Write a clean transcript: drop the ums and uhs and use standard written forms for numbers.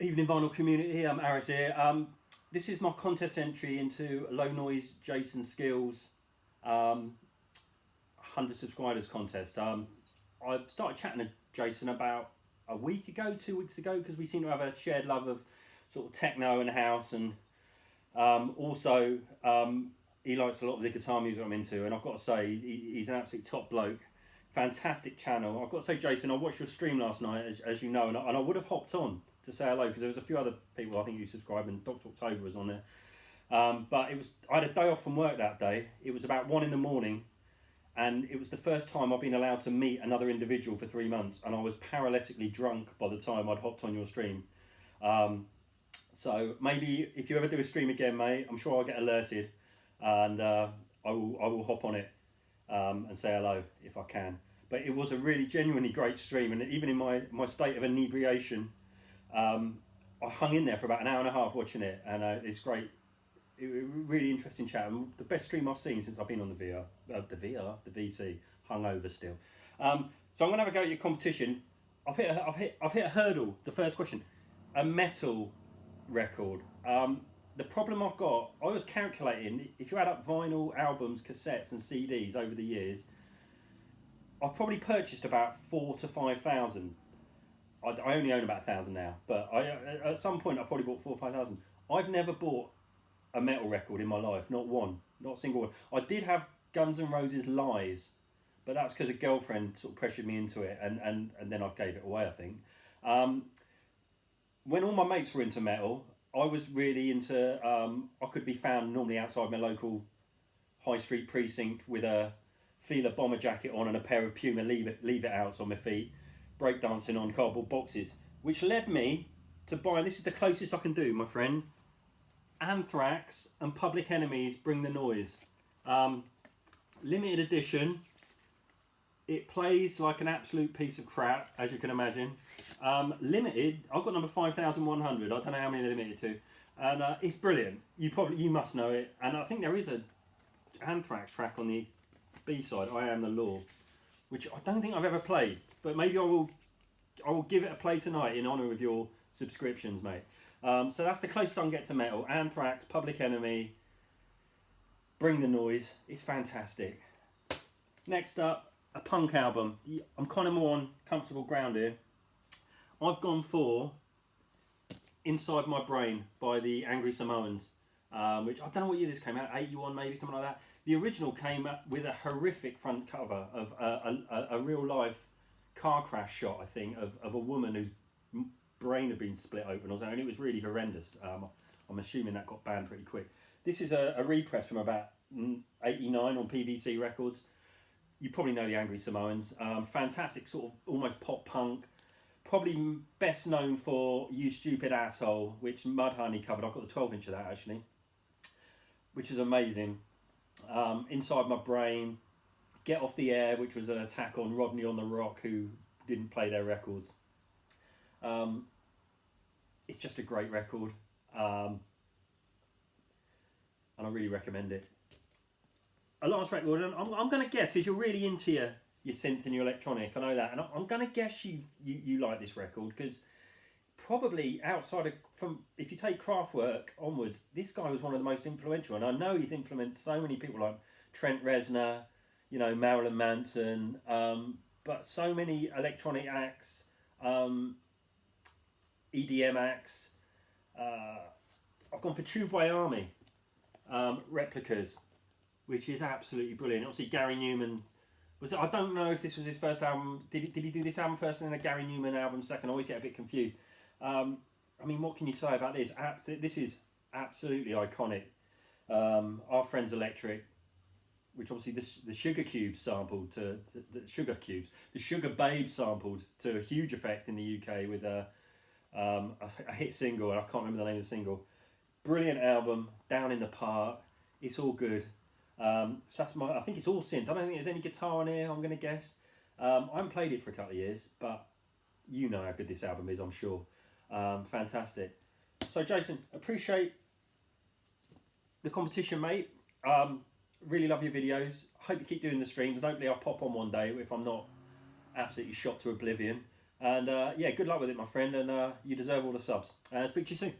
Evening vinyl community, I'm Aris here. This is my contest entry into Low Noise Jason Skillz 100 subscribers contest. I started chatting to Jason about a week ago, 2 weeks ago, because we seem to have a shared love of sort of techno and house, and also he likes a lot of the guitar music I'm into, and I've got to say he's an absolute top bloke. Fantastic channel. I've got to say, Jason, I watched your stream last night, as you know, and I would have hopped on to say hello because there was a few other people I think you subscribed, and Dr. October was on there. But I had a day off from work that day. It was about 1 in the morning, and it was the first time I've been allowed to meet another individual for 3 months, and I was paralytically drunk by the time I'd hopped on your stream. So maybe if you ever do a stream again, mate, I'm sure I'll get alerted, and I will hop on it and say hello if I can. But it was a really genuinely great stream, and even in my state of inebriation, I hung in there for about an hour and a half watching it, and it's great. Really interesting chat, and the best stream I've seen since I've been on the VC, hungover still. So I'm gonna have a go at your competition. I've hit a hurdle. The first question, a metal record. The problem I've got, I was calculating, if you add up vinyl albums, cassettes, and CDs over the years, I've probably purchased about 4,000 to 5,000. I only own about 1,000 now, but at some point I probably bought 4,000 or 5,000. I've never bought a metal record in my life, not one, not a single one. I did have Guns N' Roses Lies, but that's because a girlfriend sort of pressured me into it, and then I gave it away, I think. When all my mates were into metal, I was really into, I could be found normally outside my local high street precinct with a Fila bomber jacket on and a pair of Puma leave it outs on my feet, breakdancing on cardboard boxes, which led me to buy, and this is the closest I can do, my friend, Anthrax and Public Enemy's Bring the Noise. Limited edition. It plays like an absolute piece of crap, as you can imagine. Limited, I've got number 5,100. I don't know how many they're limited to. And it's brilliant. You must know it. And I think there is a Anthrax track on the B-side, I Am the Law, which I don't think I've ever played. But maybe I will give it a play tonight in honour of your subscriptions, mate. So that's the closest I can get to metal. Anthrax, Public Enemy, Bring the Noise. It's fantastic. Next up, a punk album. I'm kind of more on comfortable ground here. I've gone for Inside My Brain by the Angry Samoans, which I don't know what year this came out, 81 maybe, something like that. The original came up with a horrific front cover of a real life car crash shot, I think, of a woman whose brain had been split open or something, and it was really horrendous. I'm assuming that got banned pretty quick. This is a repress from about 89 on PVC Records. You probably know the Angry Samoans. Fantastic sort of almost pop punk. Probably best known for You Stupid Asshole, which Mudhoney covered. I've got the 12-inch of that actually, which is amazing. Inside My Brain, Get Off the Air, which was an attack on Rodney on the Rock, who didn't play their records. It's just a great record, and I really recommend it. A last record, and I'm going to guess, because you're really into your synth and your electronic, I know that, and I'm going to guess you like this record, because probably outside of, if you take Kraftwerk onwards, this guy was one of the most influential, and I know he's influenced so many people like Trent Reznor, you know, Marilyn Manson, but so many electronic acts, EDM acts. I've gone for Tubeway Army, Replicas, which is absolutely brilliant. Obviously Gary Newman, I don't know if this was his first album. Did he do this album first and then a Gary Newman album second? I always get a bit confused. I mean, what can you say about this? This is absolutely iconic. Our Friends Electric, which obviously the Sugar Cubes sampled to the Sugar Babes sampled to a huge effect in the UK with a hit single, and I can't remember the name of the single. Brilliant album, Down in the Park. It's all good. So that's I think it's all synth. I don't think there's any guitar on here, I'm going to guess. I haven't played it for a couple of years, but you know how good this album is, I'm sure. Fantastic. So Jason, appreciate the competition, mate. Really love your videos. Hope you keep doing the streams, and hopefully I'll pop on one day if I'm not absolutely shot to oblivion. And yeah, good luck with it, my friend, and you deserve all the subs. Speak to you soon.